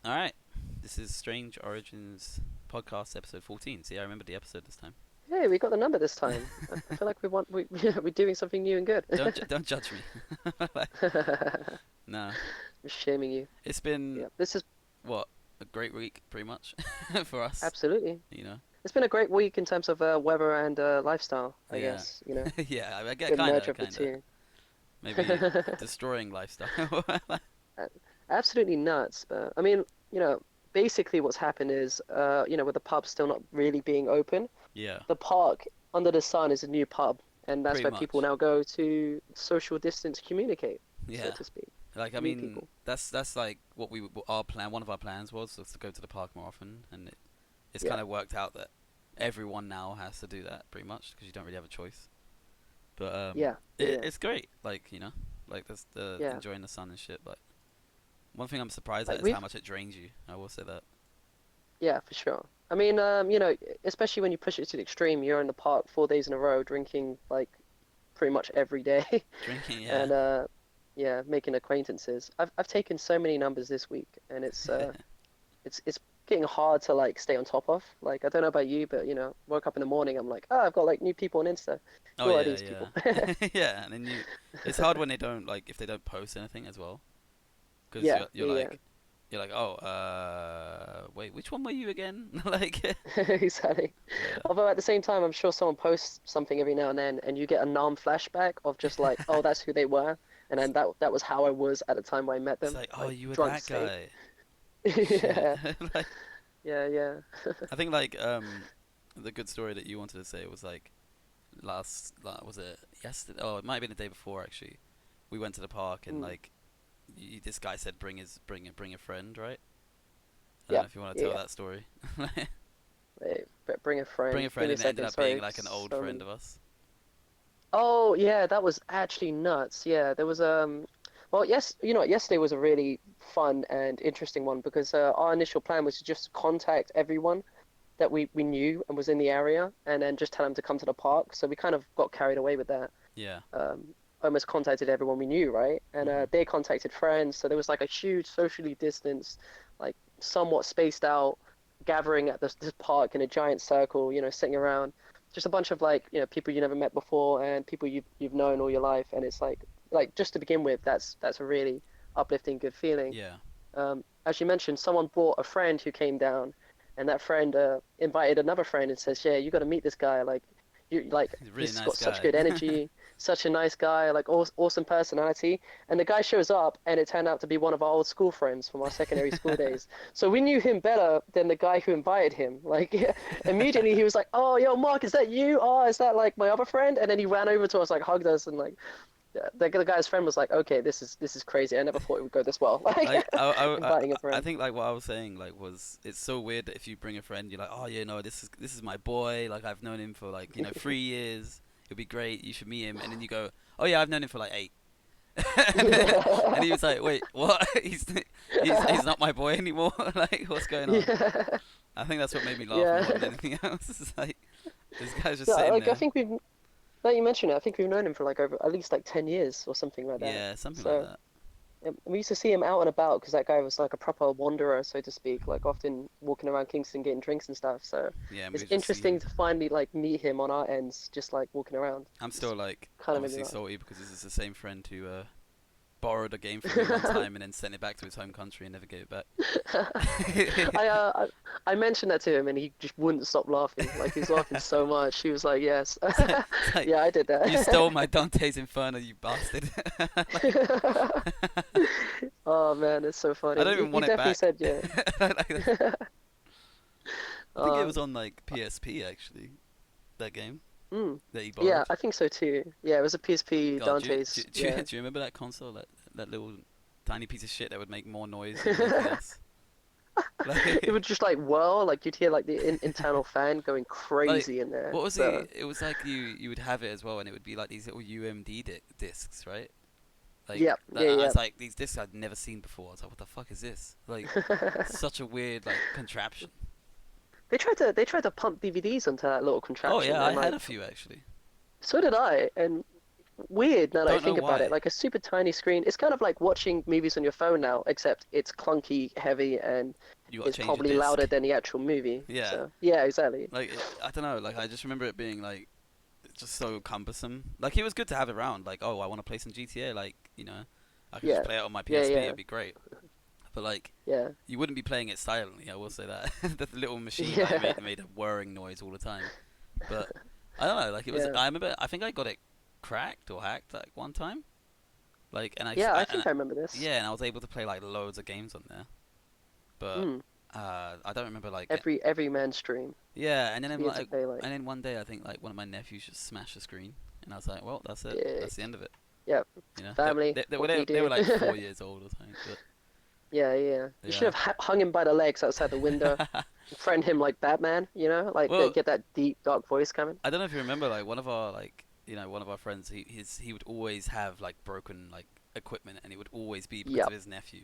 All right. This is Strange Origins podcast episode 14. See, I remember the episode this time. Hey, we got the number this time. I feel like we're doing something new and good. Don't judge me. Like, I'm nah. shaming you. It's been Yeah, this is what, a great week pretty much for us, absolutely. you know. It's been a great week in terms of weather and lifestyle, I Yeah. guess. You know, Yeah, I get good merge kinda of the kinda two. maybe destroying lifestyle. Uh, Absolutely nuts. But I mean, you know, basically what's happened is, with the pub still not really being open, Yeah, the park under the sun is a new pub, and that's pretty where people much. now go to social distance communicate, so Yeah. to speak, Like I meet mean, people. that's like what our plan. One of our plans was to go to the park more often, and it's Yeah, kind of worked out that everyone now has to do that pretty much because you don't really have a choice. But yeah, yeah, yeah. it's great. Like like the Yeah. enjoying the sun and shit. But one thing I'm surprised at Like is how we've much it drains you. I will say that. Yeah, for sure. I mean, especially when you push it to the extreme, you're in the park 4 days in a row drinking like pretty much every day, Drinking, yeah. and yeah, making acquaintances. I've taken so many numbers this week, and it's getting hard to like stay on top of. Like I don't know about you, but woke up in the morning, I'm like, oh, I've got like new people on Insta. Oh Who are yeah, these people? yeah, yeah. And then it's hard when they don't like if they don't post anything as well, because Yeah, yeah, you're like, oh, wait, which one were you again? Like, yeah, exactly. yeah, Although at the same time, I'm sure someone posts something every now and you get a numb flashback of just like, oh, that's who they were, and then that was how I was at the time when I met it's them, like, oh, like you were drunk that state. guy. Shit. Yeah, Like, yeah, yeah. I think like the good story that you wanted to say was like was it yesterday? Oh, it might have been the day before actually. We went to the park and Mm, like this guy said bring a friend, right? I don't yeah, know if you want to yeah, tell yeah. that story. Wait, bring a Bring friend. a Give friend me a and it ended second. up being Sorry. like an old So friend many. of us. Oh, yeah, that was actually nuts. Yeah, there was well, yes, yesterday was a really fun and interesting one because our initial plan was to just contact everyone that we knew and was in the area, and then just tell them to come to the park. So we kind of got carried away with that. Yeah. um, Almost contacted everyone we knew, right? And Mhm. they contacted friends. So there was like a huge socially distanced, like somewhat spaced out gathering at this park in a giant circle, sitting around. Just a bunch of like, people you never met before and people you've known all your life. And it's like just to begin with, that's a really uplifting, good feeling. Yeah. As you mentioned, someone brought a friend who came down, and that friend invited another friend and says, "Yeah, you got to meet this guy. He's a really He's nice got such guy. good energy, such a nice guy, like awesome personality." And the guy shows up, and it turned out to be one of our old school friends from our secondary school days. So we knew him better than the guy who invited him. Like immediately, he was like, "Oh, yo, Mark, is that you? Oh, is that like my other friend?" And then he ran over to us, like hugged us, and like yeah, the guy's friend was like, "Okay, this is crazy. I never thought it would go this well." Like Like inviting a I friend. think like what I was saying like was it's so weird that if you bring a friend you're like, oh, you know, this is my boy, like I've known him for like 3 years, it'll be great, you should meet him, and then you go, oh yeah, I've known him for like 8. And he was like, wait, what? He's not my boy anymore. Like, what's going on? Yeah, I think that's what made me laugh more yeah. than anything else. It's like this guy's just Yeah, sitting like I there. think we've now you mentioned it, I think we've known him for like over at least like 10 years or something like that. Yeah, something like So that. we used to see him out and about because that guy was like a proper wanderer, so to speak, like often walking around Kingston getting drinks and stuff. So Yeah, and we it's could just see interesting him. to finally like meet him on our ends, just like walking around. I'm It's still like kind of made me obviously laugh. salty because this is the same friend who borrowed a game from me one time and then sent it back to his home country and never gave it back. I, uh, I mentioned that to him and he just wouldn't stop laughing. Like he was laughing so much. He was like, "Yes, It's like yeah, I did you stole that." my Dante's Inferno, you bastard. Like, Oh man, it's so I funny. don't He, even he want it definitely back. said, yeah. Like, I think it Uh, was on like PSP actually. That game mm, that he yeah, borrowed. I think so too. Yeah, it was a PSP God, Dante's. Yeah, do you remember that console? That little tiny piece of shit that would make more noise than anything else. it Like, would just like whirl, like you'd hear like the internal fan going like crazy in there. what was So it? It was like you would have it as well, and it would be like these little UMD discs, right? yeah, Like yeah, I yeah. was like these discs I'd never seen before. I was like, what the fuck is this? Like such a weird like contraption. They tried to pump DVDs onto that little Oh contraption, yeah, I and had like a few actually. so did I. And weird now that I Don't know think about it. why. Like a super tiny screen. It's kind of like watching movies on your phone now, except it's clunky, heavy, and You got it's to change your probably louder disc. than the actual movie. Yeah. So yeah, exactly. Like I don't know. Like I just remember it being like just so cumbersome. Like it was good to have it around. Like oh, I want to play some GTA. Like I could just Yeah, play it on my yeah, PSP. yeah, It'd be great. But like yeah, you wouldn't be playing it silently. I will say that. The little machine like yeah, made a whirring noise all the time. But I don't know. Like it was. yeah, I remember. I think I got it cracked or hacked like one time. Like yeah. I think I remember this. yeah, and I was able to play like loads of games on there. But Mm. I don't remember like Every man's dream yeah, and to then be able to like play like and then one day I think like one of my nephews just smashed the screen, and I was like, well, that's it. That's the dick. end of it. Yep, You know, family. What can you they were do? like 4 years old or something. Yeah, yeah. You should Yeah. have hung him by the legs outside the window, friend him like Batman. Like Well, get that deep dark voice coming. I don't know if you remember like one of our like one of our friends. He would always have like broken like equipment, and it would always be because of Yep. his nephew.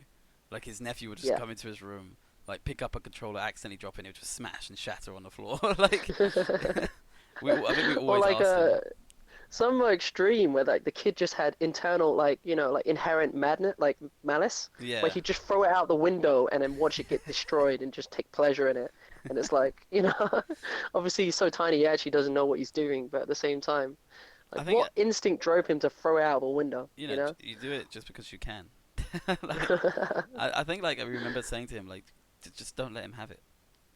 Like his nephew would just Yeah. come into his room, like pick up a controller, accidentally drop it, and it would just smash and shatter on the floor. Like I think we Or always like asked him. some more extreme where like the kid just had internal like like inherent madness like malice where Yeah. he'd just throw it out the window and then watch it get destroyed and just take pleasure in it. And it's like, obviously he's so tiny he actually doesn't know what he's doing, but at the same time, I like think what instinct drove him to throw it out the window, you know? you do it just because you can. Like I think like I remember saying to him like just don't let him have it.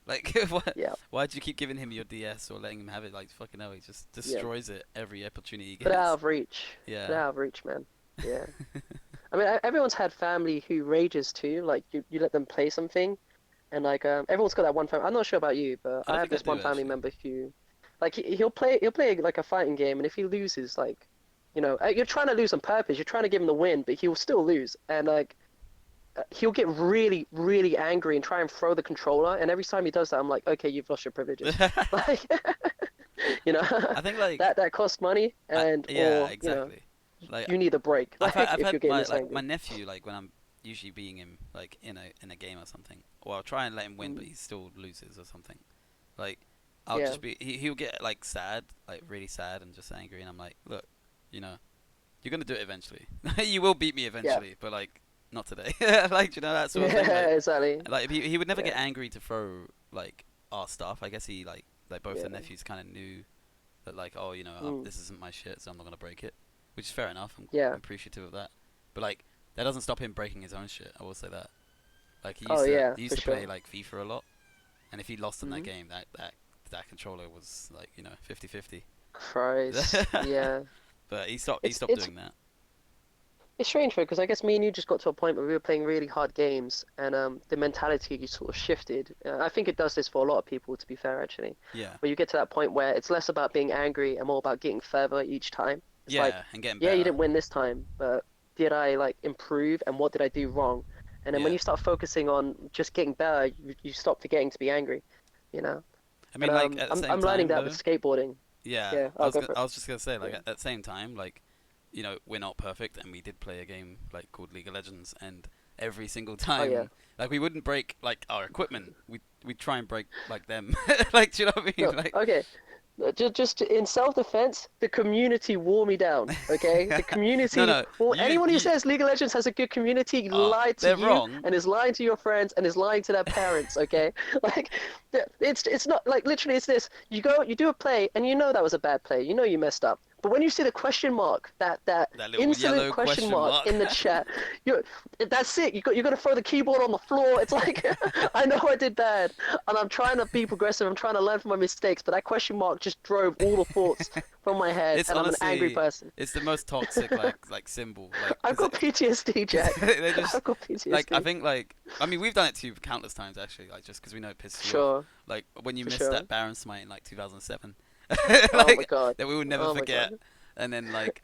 Like what? Yeah, Why do you keep giving him your DS or letting him have it? Like fucking hell, he just yeah. destroys it every opportunity he Put it out gets. of reach. Put it Yeah. out of reach, man. Yeah. I mean, everyone's had family who rages too. Like you let them play something, and like everyone's got that one family. I'm not sure about you, but I I don't have think I this one do family actually. member who, like, he'll play like a fighting game, and if he loses, like, you're trying to lose on purpose. You're trying to give him the win, but he'll still lose, and like he'll get really, really angry and try and throw the controller. And every time he does that, I'm like, okay, you've lost your privileges. Like, you know, I think like that costs money, and yeah, or exactly. Like you need a break. Like I've if had you're getting my this like my angry. nephew like when I'm usually beating him like in a game or something, or I'll try and let him win, but Mm, he still loses or something. Like I'll yeah. just be he'll get like sad, like really sad and just angry, and I'm like, look, you know, you're gonna do it eventually. You will beat me Yeah. eventually, but like not today. Like that sort of thing. Yeah, exactly. Like if he would never Yeah, get angry to throw like our stuff. I guess he like both the yeah. nephews kind of knew that like oh Mm, this isn't my shit, so I'm not gonna break it, which is fair enough. I'm yeah. appreciative of that, but like that doesn't stop him breaking his own shit. I will say that. Like Oh yeah, he for used to play sure. like FIFA a lot, and if he lost in that Hmm. game, that controller was like 50-50. Christ. Yeah. But he It's stopped it's doing that. it's strange because I guess me and you just got to a point where we were playing really hard games and the mentality sort of shifted. I think it does this for a lot of people, to be fair, actually. Yeah, Where you get to that point where it's less about being angry and more about getting further each time. It's like, yeah, and getting yeah, you better. didn't win this time, but did I like improve and what did I do wrong? And then when Yeah, you start focusing on just getting better, you stop forgetting to be angry, you know? I And mean like at the I'm same I'm learning time that with though. skateboarding. Yeah, Yeah, I'll go for it. I was just gonna say like Yeah. at the same time like we're not perfect, and we did play a game like called League of Legends, and every single Oh yeah. time like we wouldn't break like our equipment, we try and break like them. Like do you know what I mean? No, Like okay. Just in self-defense, the community wore me down. Okay, the no community. no Well, anyone who you says League of Legends has a good community lied to they're you wrong. and is lying to your friends and is lying to their parents. Okay, like it's not like literally it's this. You do a play and you know that was a bad play. You know you messed up. But when you see the question mark, that That little insolent yellow question question mark mark. in the chat, you that's it. You got to throw the keyboard on the floor. It's like I know I did bad, and I'm trying to be progressive. I'm trying to learn from my mistakes, but that question mark just drove all the thoughts from my head, It's and I'm an angry honestly person. it's the most toxic like symbol like I've got PTSD, cause Jack. they just I've got like I PTSD. think like I mean we've done it to you countless times actually like just because we know it pisses you off Sure, like when you for missed sure. that Baron Smite in like 2007 Oh my like god. that we would never Oh my forget god. and then like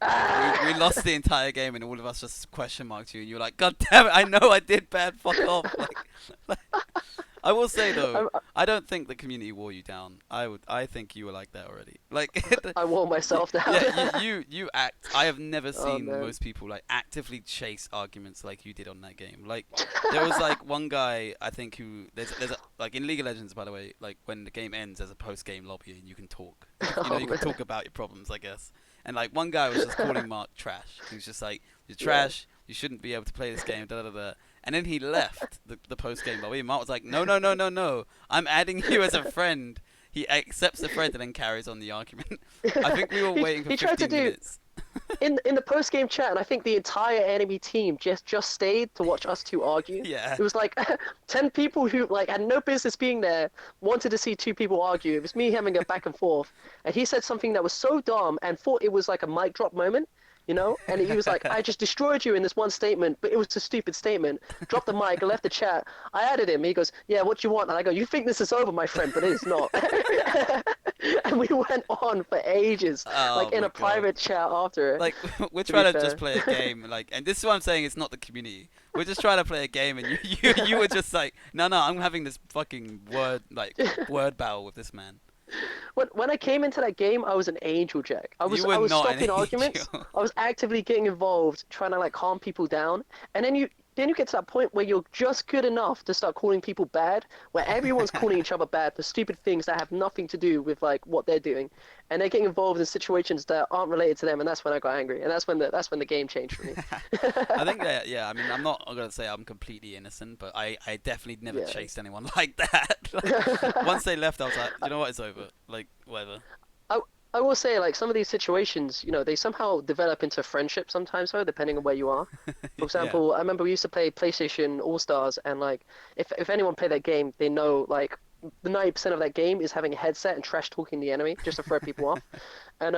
we Ah! lost the entire game and all of us just question marked you and you were like god damn it I know I did bad fuck off like I will say though, I'm, I don't think the community wore you down. I think you were like that already. Like, I wore myself down. yeah, you act. I have never Oh seen man. most people like actively chase arguments like you did on that game. Like, there was like one guy I think who there's a, like in League of Legends by the way. Like when the game ends, there's a post game lobby and you can talk. You Oh you can man. talk about your problems, I guess. And like one guy was just calling Mark trash. He was just like, "You're Yeah. trash. You shouldn't be able to play this game." Da da da. And then he left the post game lobby. Mark was like, "No, no, no, no, no. I'm adding you as a friend." He accepts the friend and then carries on the argument. I think we were waiting for He tried to 15 do minutes. in the post game chat, and I think the entire enemy team just stayed to watch us two argue. Yeah. It was like 10 people who like had no business being there wanted to see two people argue. It was me having a back and forth, and he said something that was so dumb and thought it was like a mic drop moment. And he was like, I just destroyed you in this one statement, but it was a stupid statement. Dropped the mic, left the chat. I added him. He goes, yeah, what you want? And I go, you think this is over, my friend, but it is not. And we went on for ages, Oh like in my a god. private chat after it, Like we're to be trying to just fair. play a game, like, and this is what I'm saying. It's not the community. We're just trying to play a game, and you were just like, no, no, I'm having this fucking word battle with this man. When I came into that game, I was an angel, Jack. I You was were I was not an stopping arguments. angel. I was actively getting involved, trying to like calm people down. And then you get to that point where you're just good enough to start calling people bad, where everyone's calling each other bad for stupid things that have nothing to do with like what they're doing, and they're getting involved in situations that aren't related to them. And that's when I got angry, and that's when the game changed for me. I think that, yeah. I mean, I'm not gonna say I'm completely innocent, but I definitely never Yeah. chased anyone like that. Like, once they left, I was like, you know what, it's over. Like, whatever. I I will say like some of these situations, they somehow develop into friendship sometimes though, depending on where you are. For Yeah. example, I remember we used to play PlayStation All Stars, and like if anyone played that game, they know like the 90% of that game is having a headset and trash talking the enemy just to throw people off. And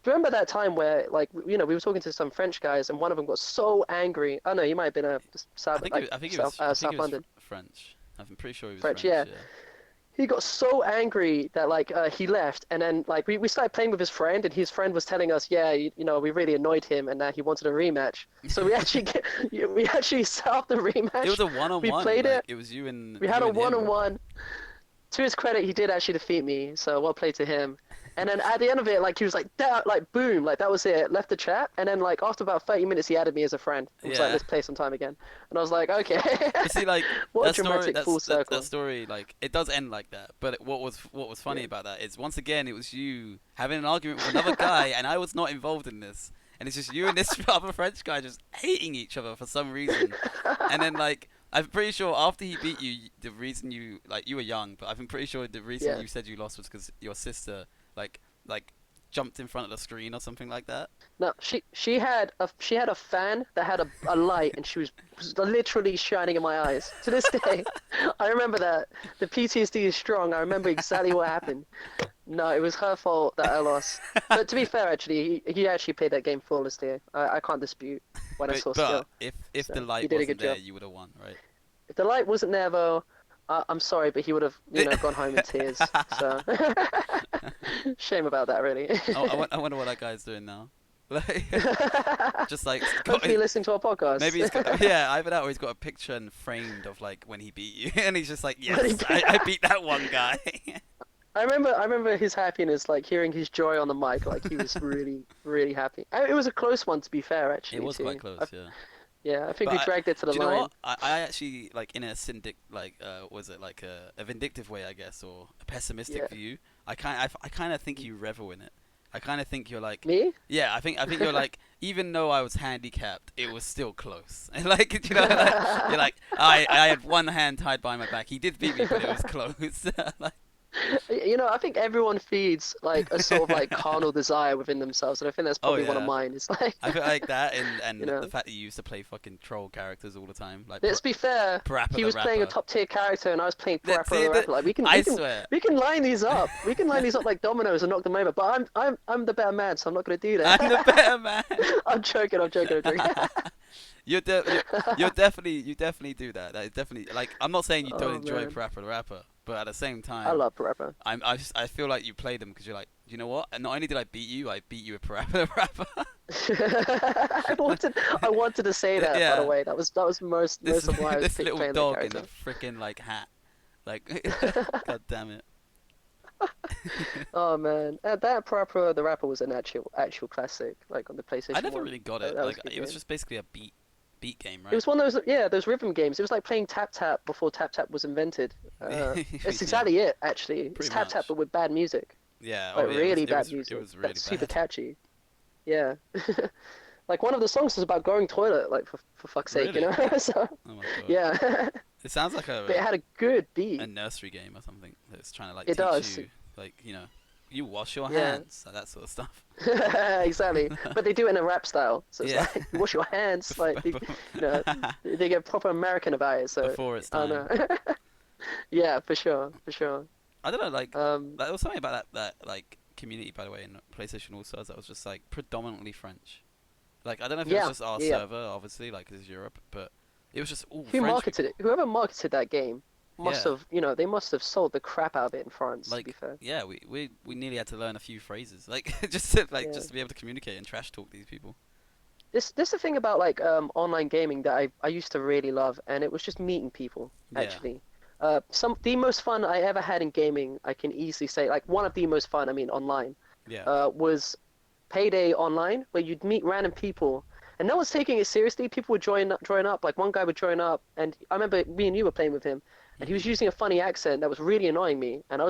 remember that time where like we were talking to some French guys, and one of them got so angry. Oh no, he might have been I think South London French. I'm pretty sure he was French, French. yeah. Yeah. He got so angry that like he left, and then like we started playing with his friend, and his friend was telling us, yeah, we really annoyed him, and that he wanted a rematch. So we actually we actually set up the It was rematch. a one on We one. played Like it. it was We had you a and him. one-on-one. To his credit, he did actually defeat me, so well played to him. And then at the end of it, like he was like, that, like boom, like that was it. Left the chat, and then like after about 30 minutes, he added me as a friend. It was like, Yeah. let's play sometime again. And I was like, okay, But see, like what a that story, dramatic full that circle. story, like it does end like that. But what was funny Yeah. about that is once again it was you having an argument with another guy, and I was not involved in this, and it's just you and this other French guy just hating each other for some reason. And then like I'm pretty sure after he beat you, the reason you were young, but I'm pretty sure the reason Yeah. you said you lost was because your sister like like jumped in front of the screen or something like that. No, she had a fan that had a light, and she was literally shining in my eyes. To this day, I remember that. The PTSD is strong. I remember exactly what happened. No, it was her fault that I lost. But to be fair, actually, he actually played that game flawlessly. I can't dispute what I But saw still. if the So he light did a wasn't good there, job. you would have won, right? If the light wasn't there, though, I'm sorry, but he would have, gone home in tears. So shame about that, really. I wonder what that guy's doing now. Like, just like Hopefully, listening to our podcast. maybe he's got yeah, either that or he's got a picture and framed of like when he beat you, and he's just like, When he yes, beat- I beat that one guy. I remember his happiness, like hearing his joy on the mic, like he was really, really happy. It was a close one, to be fair, It actually, was quite too. close, yeah. Yeah, I think But we dragged it to the do you know line. what? I actually like in a syndic like was it like a vindictive way I guess or a pessimistic Yeah. view. I kind of think you revel in it. I kind of think you're like Me? yeah. I think you're like even though I was handicapped, it was still close. Like like, you're like I had one hand tied behind my back. He did beat me, but it was close. Like, I think everyone feeds like a sort of like carnal desire within themselves, and I think that's oh probably one of yeah. mine. It's like, I feel like that and you the know, fact that you used to play fucking troll characters all the time, like let's be fair. Parappa He the was playing a Rapper. top tier character, and I was playing That, Parappa see, the that, Rapper. Like we can, I we can, swear. we can line these up. We can line these up like dominoes and knock them over. But I'm the better man, so I'm not gonna do I'm the that. better man. I'm joking. I'm joking. I'm joking. You definitely do that. That is definitely like I'm not saying you don't Oh enjoy man, Parappa the Rapper, but at the same I time, love Parappa. I feel like you play them because you're like, you know what? And not only did I beat you with Parappa the Rapper. I wanted to say that, by the Yeah, way. That was most of why I was this little playing that dog in character. the freaking like hat, like, god damn it. Oh man, that Parappa the Rapper was an actual classic, like on the I PlayStation never 1. really got That, it. that was Like a good it was game. just basically a beat game, It right? was one of those, yeah, those rhythm games. It was like playing Tap Tap before Tap Tap was invented. It's Yeah, exactly it, actually. It's pretty Tap Tap, much. but with bad music, Yeah. like Oh yeah. really bad It music. was really That's super bad. catchy. Yeah. Like one of the songs is about going toilet, like for fuck's sake, you Really? know? So Oh my god. yeah. It sounds like But it had a good a beat. nursery game or something that's trying to like It teach does. you like you wash your Yeah. hands, like that sort of stuff. Exactly. But they do it in a rap style. So it's Yeah. like you wash your hands, like you know, they get proper American about it, so Before its I don't time. know. Yeah, for sure, for sure. I don't know, Um, there was something about that like community, by the way, in PlayStation All Stars that was just like predominantly French. Like I don't know if it was yeah, just our yeah, yeah. server, obviously, like 'cause it's Europe, but it was just all Who French marketed people. it? Whoever marketed that game must Yeah, have, they must have sold the crap out of it in France, to be like fair. yeah, we nearly had to learn a few phrases, like just to Yeah. just to be able to communicate and trash talk these people. This the thing about like online gaming that I used to really love, and it was just meeting people Yeah, actually. Some the most fun I ever had in gaming, I can easily say, like one of the most fun, I mean online, yeah. was Payday Online, where you'd meet random people, and no one's taking it seriously. People would join up. Like one guy would join up, and I remember me and you were playing with him, and he was Mhm. using a funny accent that was really annoying me, and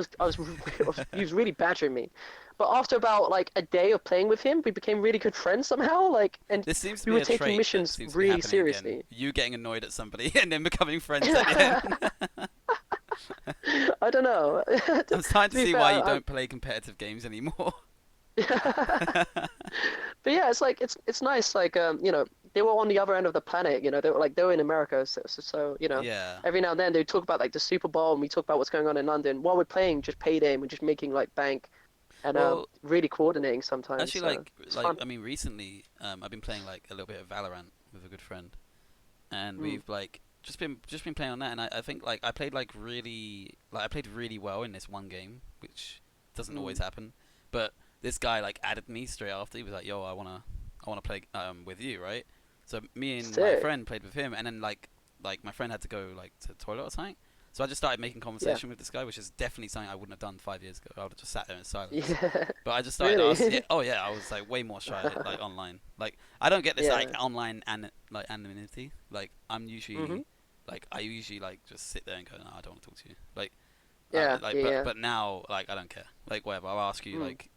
he was really badgering me. But after about like a day of playing with him, we became really good friends somehow. Like, and This seems to we be were a taking trait that missions seems to be really happening again. seriously. You getting annoyed at somebody and then becoming friends at the end. I don't know. I'm starting To to be see fair, why you don't play competitive games anymore. But yeah, it's like it's nice. Like they were on the other end of the planet. They were in America. So Yeah. every now and then they talk about like the Super Bowl, and we talk about what's going on in London while we're playing just Payday, and we're just making like bank and Well, really coordinating sometimes. actually, So it's like fun. I mean, recently, I've been playing like a little bit of Valorant with a good friend, and Mm, we've like just been playing on that, and I think like I played really well in this one game, which doesn't always mm. happen, but this guy like added me straight after. He was like, "Yo, I wanna play with you, right?" So me and my Sick. friend played with him, and then like my friend had to go like to the toilet or something. So I just started making Yeah. conversation with this guy, which is definitely something I wouldn't have done 5 years ago. I would have just sat there in silence. Yeah. But I just started asking. Yeah, Really. oh yeah, I was like way more shy like online. Like I don't get this like Yeah. online and like anonymity. Like Mhm. I usually like just sit there and go, no, I don't want to talk to you. Yeah. Like Yeah. Yeah. but now like I don't care. Like whatever. I'll ask you Mm. like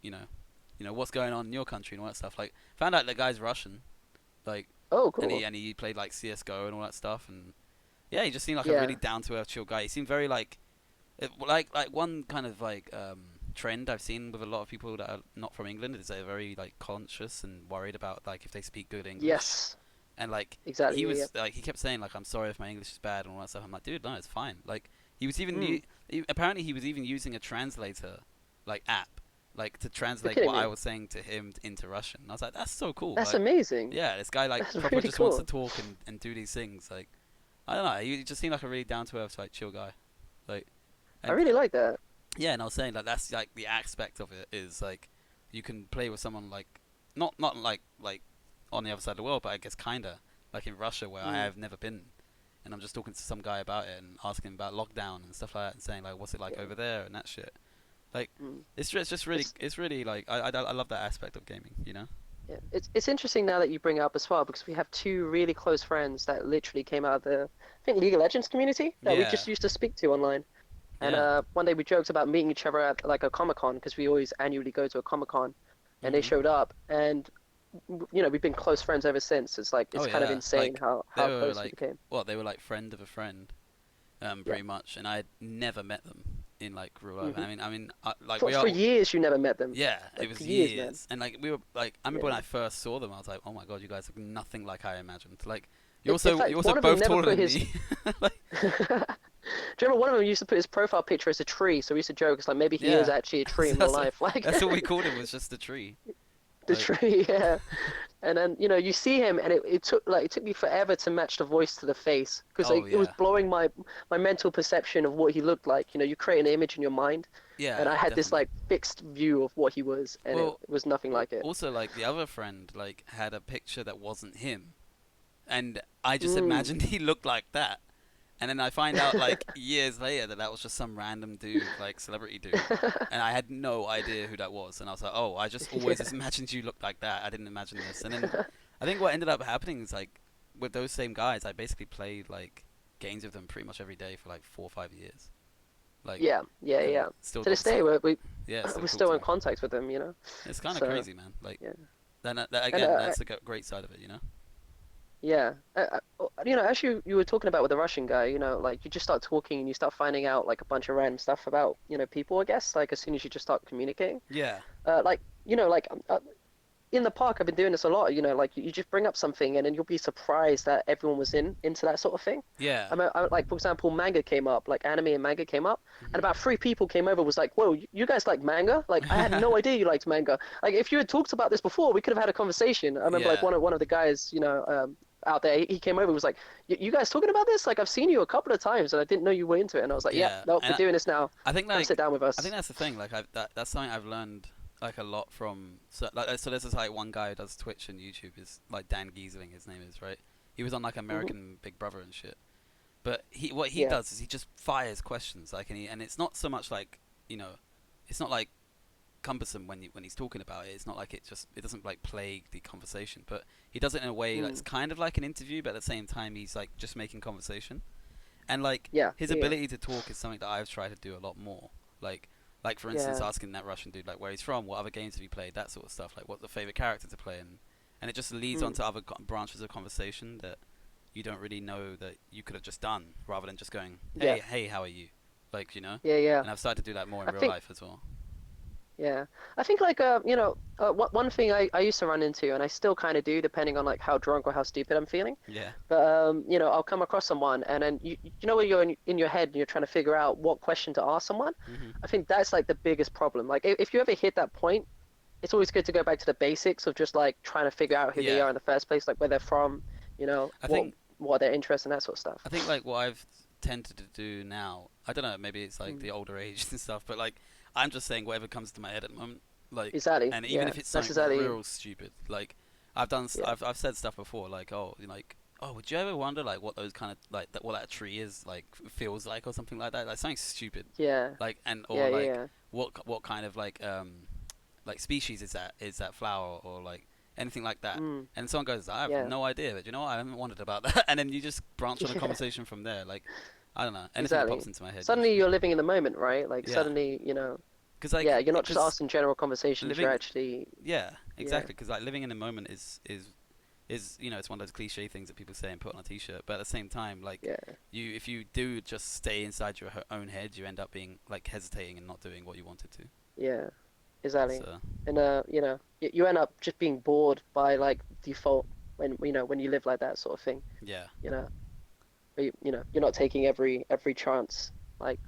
what's going on in your country and all that stuff. Like found out the guy's Russian. Like Oh, and cool. he played like CS:GO and all that stuff, and yeah, he just seemed like a really Yeah. down to earth chill guy. He seemed very like one kind of like trend I've seen with a lot of people that are not from England is they're very like conscious and worried about like if they speak good English. Yes. And like Exactly. he Yeah. Yeah. was like he kept saying like I'm sorry if my English is bad and all that stuff. I'm like, dude, no, it's fine. Like he was even Mm. apparently he was even using a translator like app like to You're translate kidding what I me. was saying to him into Russian. And I was like, that's so cool. That's Like amazing. yeah, this guy like That's proper really just wants to cool. talk and do these things. Like I don't know, he just seemed like a really down to earth like chill guy. Like I and really like that. yeah, and I was saying like that's like the aspect of it is like you can play with someone like not like on the other side of the world, but I guess kinda like in Russia where I Mm. have never been, and I'm just talking to some guy about it and asking him about lockdown and stuff like that, and saying like what's it like Yeah. over there and that shit. Like Mm. it's It's it's really like I love that aspect of gaming, you know? Yeah, it's interesting now that you bring it up as well because we have two really close friends that literally came out of the I think League of Legends community that we Yeah, just used to speak to online. And yeah. one day we joked about meeting each other at like a Comic Con because we always annually go to a Comic Con, and they Mhm. showed up, and we've been close friends ever since. It's like Oh it's kind of yeah, insane like they how were close we like became. they were like friend of a friend, Yeah. pretty much, and I had never met them in like real life. hmm Like For we are. years you never met them, Yeah, it like was for years, man. years, and like we were like I remember when Yeah. I first saw them, I was like, oh my god, you guys look nothing like I imagined. Like In you're fact, also one of them both never taller put than his. me. Like Do you remember one of them used to put his profile picture as a tree? So we used to joke, it's like maybe he is yeah, actually a tree in real life, like. that's what we called him was just a tree. The Like tree, yeah. And then you see him, and it took me forever to match the voice to the face because oh it was yeah, blowing my mental perception of what he looked like. You create an image in your mind, and yeah, I had this definitely. like fixed view of what he was, and it Well, was nothing like it. also like the other friend like had a picture that wasn't him, and I just Mm. imagined he looked like that. And then I find out like years later that that was just some random dude, like celebrity dude, and I had no idea who that was. And I was like, oh, I just always Yeah. just imagined you looked like that. I didn't imagine this. And then I think what ended up happening is like with those same guys, I basically played like games with them pretty much every day for like 4 or 5 years. Like, Yeah, yeah, and yeah. still To got this day, we're yeah, still we're talk still to in them. contact with him. It's kind of So crazy, man. Like yeah. then And again, that's the great side of it, you know. yeah, as you were talking about with the Russian guy, like you just start talking and you start finding out like a bunch of random stuff about, people, I guess, like as soon as you just start communicating. Yeah, Like, in the park, I've been doing this a lot, like you just bring up something and then you'll be surprised that everyone was into that sort of thing. yeah. Like, for example, manga came up, like anime and manga came up, and Hmm. about three people came over, was like, whoa, you guys like manga? Like, I had no idea you liked manga. Like, if you had talked about this before, we could have had a conversation. I remember, like, Yeah, one of the guys, out there, he came over, was like, you guys talking about this? Like, I've seen you a couple of times, and I didn't know you were into it. And I was like, yeah, yeah. no, we're And doing this now. I think Come sit like down with I think us. that's the thing. Like that's something I've learned like a lot from. So there's this like one guy who does Twitch and YouTube is like Dan Giesling. His name is, right. He was on like Hmm. American Big Brother and shit. But what he Yeah, does is he just fires questions like, and it's not so much like, you know, it's not like cumbersome when he's talking about it. It's not like it doesn't like plague the conversation, but he does it in a way that's mm, kind of like an interview, but at the same time he's like just making conversation. And like yeah, his yeah, ability to talk is something that I've tried to do a lot more. Like like for instance, yeah, asking that Russian dude like where he's from, what other games have you played, that sort of stuff. Like what's the favorite character to play, and it just leads on mm, to other branches of conversation that you don't really know that you could have just done, rather than just going, yeah, hey, how are you, like, you know. yeah, yeah. And I've started to do that more in I real think. life as well. Yeah, I think like one thing I used to run into, and I still kind of do, depending on like how drunk or how stupid I'm feeling. Yeah, But I'll come across someone, and then when you're in your head and you're trying to figure out what question to ask someone. hmm, I think that's like the biggest problem. Like if you ever hit that point, it's always good to go back to the basics of just like trying to figure out who they yeah. are in the first place, like where they're from, I what think what their interests and that sort of stuff. I think like what I've tended to do now, I don't know, maybe it's like Mm. the older age and stuff, but like I'm just saying whatever comes to my head at the moment, like, Exactly. and even Yeah, if it's that's something exactly. real stupid, like I've done, Yeah. I've said stuff before, like, oh, like, oh, would you ever wonder like what those kind of like what that tree is like feels like or something like something stupid, Yeah. like, and Yeah. or Yeah. like Yeah. what kind of like species is that flower, or like anything like that. Mm. And someone goes, I have Yeah. no idea, but you know what, I haven't wondered about that. And then you just branch on a Yeah. conversation from there. Like, I don't know, anything that pops Exactly. into my head Suddenly usually. you're living in the moment, right? Like Yeah, suddenly, because yeah, like you're not just because asking general conversations, you're living, actually, yeah, yeah, exactly, because like living in the moment is, you know, it's one of those cliche things that people say and put on a t-shirt, but at the same time, like, yeah, you, if you do just stay inside your own head, you end up being like hesitating and not doing what you wanted to. yeah, exactly. So And you end up just being bored by like default when you live like that sort of thing, yeah, you know, you're not taking every chance like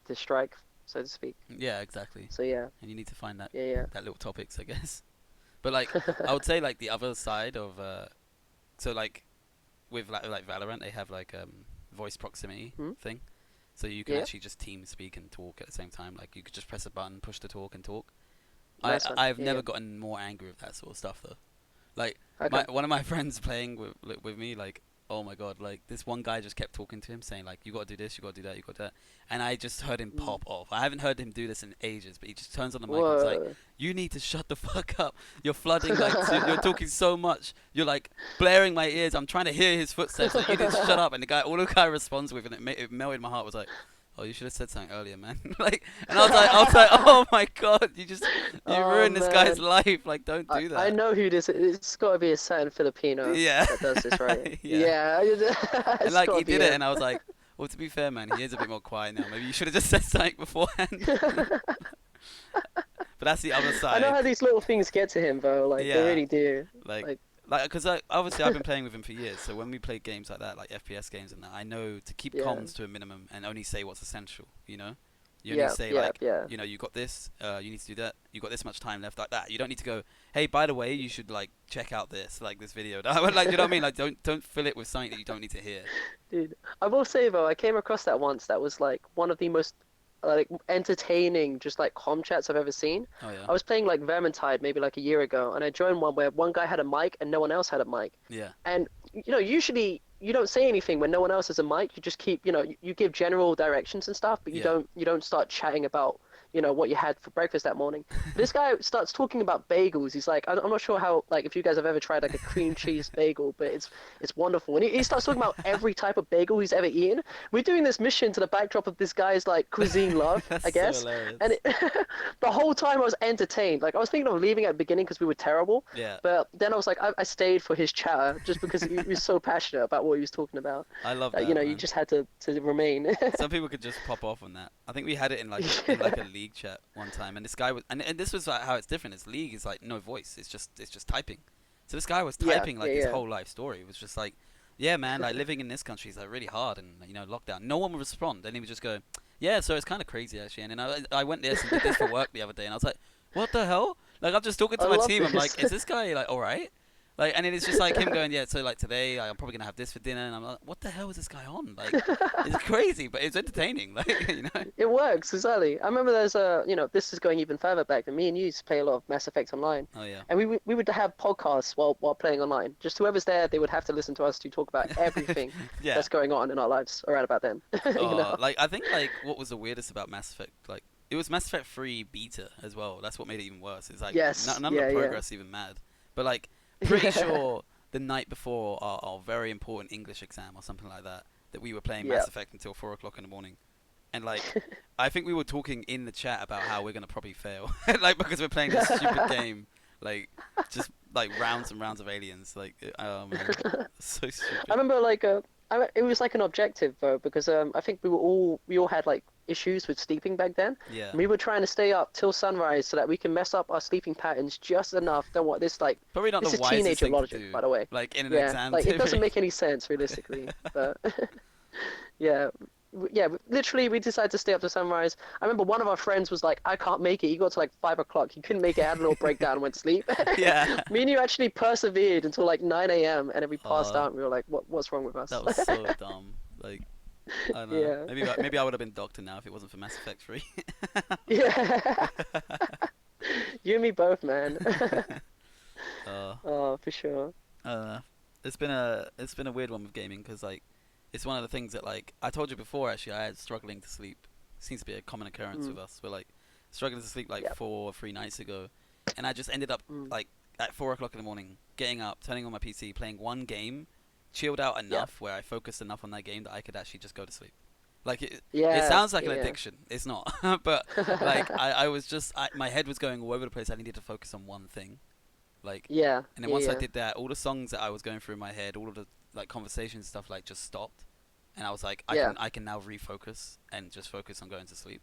to strike, so to speak. yeah, exactly. So yeah, And you need to find yeah, that little topics, I guess. But like, I yeah. would say like the other side of so like with like Valorant, they have like voice proximity Hmm? thing, so you can Yeah, actually just team speak and talk at the same time. Like you could just press a button, push to talk, and talk. nice one. I've Yeah, yeah. never gotten more angry with that sort of stuff though. Like Okay. one of my friends playing with me, like, oh my god, like this one guy just kept talking to him, saying like, you gotta do this, you gotta do that, you gotta do that, and I just heard him Mm. pop off. I haven't heard him do this in ages, but he just turns on the mic and is like, Whoa. you need to shut the fuck up. You're flooding like you're talking so much. You're like blaring my ears. I'm trying to hear his footsteps. Like, you need to shut up. And all the guy responds with, and it melted my heart. Was like, oh, you should have said something earlier, man. Like, and I was like, oh my god, you Oh ruined this guy's man. life. Like, don't I, do I that. know who this is. It's got to be a certain Filipino Yeah, that does this, right? yeah. Yeah, And it's like got he to be did it, him. and I was like, well, to be fair, man, he is a bit more quiet now. Maybe you should have just said something beforehand. But that's the other I know side. how these little things get to him, though. Like they Yeah, really do. like Like, because obviously I've been playing with him for years. So when we play games like that, like FPS games and that, I know to keep yeah, comms to a minimum and only say what's essential. You know, you only yeah, say yeah, like, yeah. you know, you got this, you need to do that, you got this much time left, like that. You don't need to go, hey, by the way, you should like check out this, like this video. Like, you know what I mean? Like, don't fill it with something that you don't need to hear. Dude, I will say though, I came across that once. That was like one of the most like entertaining, just like com chats I've ever seen. Oh yeah, I was playing like Vermintide maybe like a year ago, and I joined one where one guy had a mic and no one else had a mic. yeah, And usually you don't say anything when no one else has a mic. You just keep, you give general directions and stuff, but you yeah, don't start chatting about, what you had for breakfast that morning. This guy starts talking about bagels. He's like, I'm not sure how, like, if you guys have ever tried like a cream cheese bagel, but it's wonderful. And he starts talking about every type of bagel he's ever eaten. We're doing this mission to the backdrop of this guy's like cuisine love, That's I so guess. And hilarious. the whole time I was entertained. Like I was thinking of leaving at the beginning because we were terrible, Yeah, but then I was like, I stayed for his chatter just because he was so passionate about what he was talking about. I love That, that, you man. just had to remain. Some people could just pop off on that. I think we had it in like a league chat one time, and this guy was, and this was like how it's different. Is league is like no voice. It's just typing. So this guy was Yeah, typing like yeah, his yeah. whole life story. It was just like, yeah, man, like living in this country is like really hard, and lockdown. No one would respond, and he would just go, yeah, so it's kind of crazy actually. And then I went this and did this for work the other day, and I was like, what the hell? Like I'm just talking I to my love team. I'm this. like, is this guy like all right? Like, and then it's just like him going, yeah. So like today, I'm probably gonna have this for dinner, and I'm like, what the hell is this guy on? Like, it's crazy, but it's entertaining. Like, It works, exactly. I remember there's this is going even further back than me and you used to play a lot of Mass Effect Online. Oh yeah. And we would have podcasts while playing online. Just whoever's there, they would have to listen to us to talk about everything Yeah. that's going on in our lives around about then. You know? Like I think like what was the weirdest about Mass Effect? Like it was Mass Effect 3 beta as well. That's what made it even worse. It's like Yes, none of the yeah, yeah. progress even mad. But like pretty sure the night before our very important English exam or something like that, that we were playing Yeah. Mass Effect until 4 o'clock in the morning. And like, I think we were talking in the chat about how we're gonna probably fail, like because we're playing this stupid game, like just like rounds and rounds of aliens. Like, oh man, so I stupid. remember like it was like an objective though because I think we all had like issues with sleeping back then. Yeah, And we were trying to stay up till sunrise so that we can mess up our sleeping patterns just enough. Don't want this like probably not the this is wisest teenager thing to logic, do, by the way. like in an Yeah, exam like it doesn't too. make any sense realistically, but yeah. Yeah, literally, we decided to stay up to sunrise. I remember one of our friends was like, "I can't make it." He got to like 5 o'clock. He couldn't make it. Had a little breakdown and went to sleep. Yeah. Me and you actually persevered until like 9 a.m. and then we passed Uh, out. And we were like, "What's wrong with that us?" was so dumb. Like, I don't know. Yeah, Maybe I would have been doctor now if it wasn't for Mass Effect 3. yeah. You and me both, man. uh, Oh, for sure. uh, it's been a weird one with gaming because like it's one of the things that like I told you before actually I had struggling to sleep. Seems to be a common occurrence Mm, with us. We're like struggling to sleep like yeah. 4 or 3 nights ago, and I just ended up Mm, like at 4 o'clock in the morning getting up, turning on my PC, playing one game, chilled out yeah. enough where I focused enough on that game that I could actually just go to sleep. Like it Yeah. sounds like an Yeah. addiction. It's not, but like I was just my head was going all over the place. I needed to focus on one thing. Like, Yeah. and then Yeah. once I Yeah. did that, all the songs that I was going through in my head, all of the like conversation stuff, like just stopped, and I was like, Yeah. I can now refocus and just focus on going to sleep,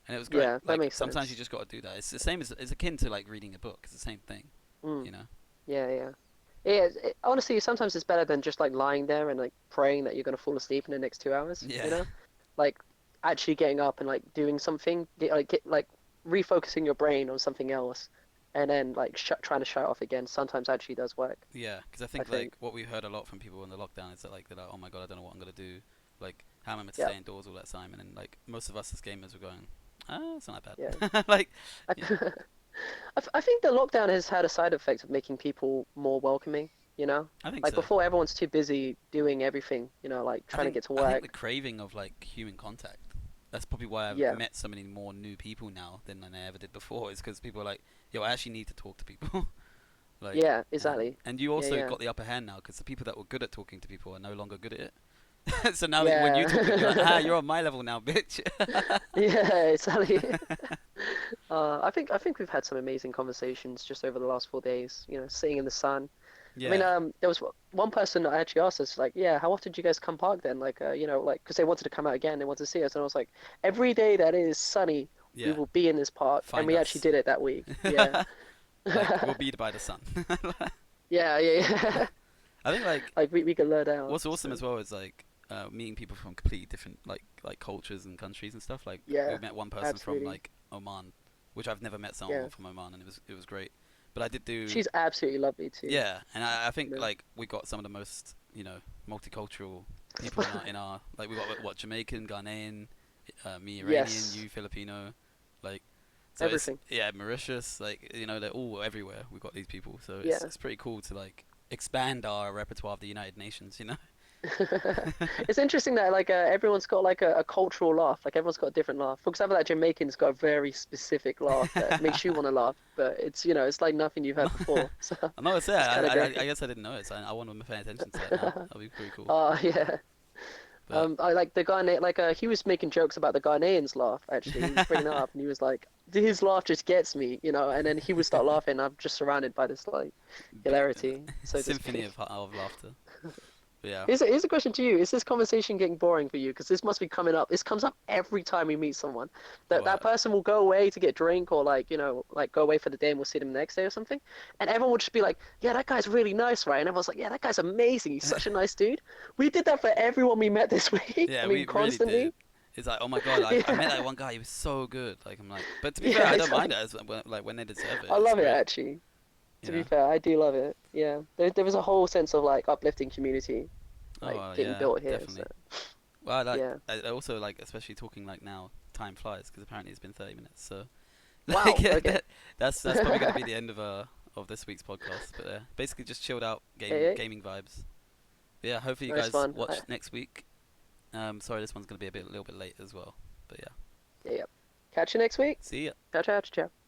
and it was great. Yeah. That Like makes sometimes you sense. just got to do that. It's the same as it's akin to like reading a book. It's the same thing, Mm, you know. yeah. Yeah. Yeah, honestly, sometimes it's better than just like lying there and like praying that you're gonna fall asleep in the next 2 hours, Yeah, Like actually getting up and like doing something, like refocusing your brain on something else, and then like trying to shut it off again. Sometimes actually does work, yeah. Because I I think think. like what we heard a lot from people in the lockdown is that like they're like, oh my god, I don't know what I'm gonna do. Like, how am I meant to Yeah, stay indoors all that time? And then like most of us as gamers were going, ah, it's not that yeah. bad. Like, I, yeah, I think the lockdown has had a side effect of making people more welcoming, you know? I think Like so. before, everyone's too busy doing everything, like I trying to think get to I think the work. craving of like human contact. That's probably why I've Yeah, met so many more new people now than I ever did before. Is because people are like, yo, I actually need to talk to people. Like, yeah, exactly. and you Yeah, also yeah, got the upper hand now because the people that were good at talking to people are no longer good at it. So now that when you talk to them, you're like, ah, yeah. you're on my level now, bitch. Yeah, exactly. I think we've had some amazing conversations just over the last 4 days, sitting in the sun. I mean, Yeah, there was one person that actually asked us, like, yeah, how often do you guys come park then? Like, like, because they wanted to come out again, they wanted to see us, and I was like, every day that is sunny, we yeah. will be in this park, and Find we actually us. did it that week. Yeah. Like we'll be by the sun. Yeah, yeah, yeah. I think like Like we could learn out. what's awesome So as well is like meeting people from completely different like cultures and countries and stuff. Like we yeah, met one person from absolutely. like Oman, which I've never met Yeah, someone from Oman, and it was great. But I did do she's absolutely lovely too. yeah, and I You think know. like we got some of the most multicultural people in our like we got what Jamaican, Ghanaian, me Iranian, Yes, you Filipino, like so it's everything. yeah Mauritius like they're all everywhere. We've got these people, so it's Yeah, it's pretty cool to like expand our repertoire of the United Nations. It's interesting that like everyone's got like a cultural laugh. Like everyone's got a different laugh. For example, that Jamaican's got a very specific laugh that makes you want to laugh, but it's it's like nothing you've No, heard before. So no, it's it's there. kind of I great. guess I didn't know it. So I want to pay attention to that now. That'll be pretty cool. Oh yeah. But I like the Ghanaian. Like he was making jokes about the Ghanaians' laugh. Actually, he was bringing it up, and he was like, "His laugh just gets me," And then he would start laughing. I'm just surrounded by this like bit, hilarity, so to symphony speak. of laughter. But yeah. Here's a question to you. Is this conversation getting boring for you? Because this must be coming up. This comes up every time we meet someone. That What? person will go away to get drink or like, like go away for the day and we'll see them the next day or something. And everyone will just be like, yeah, that guy's really nice, right? And everyone's like, yeah, that guy's amazing. He's such a nice dude. We did that for everyone we met this week. Yeah, I we mean, really did. constantly. It's like, oh my god, I met Yeah. that one guy. He was so good. Like I'm like, but to be fair, Yeah, I don't it's mind like, it as like when they deserve it. I It's love it great. actually. You To be know. fair, I do love it. Yeah. There was a whole sense of like uplifting community, Oh like getting yeah, built here. So, definitely. Well, I like yeah. I also like especially talking like now. Time flies because apparently it's been 30 minutes. So like Wow. Okay. that's probably gonna be the end of this week's podcast. But basically just chilled out Hey, hey. gaming vibes. But yeah, hopefully you Nice guys fun. watch next week. Sorry, this one's gonna be a little bit late as well. But yeah, Yeah. Catch you next week. see ya. Ciao, ciao, ciao.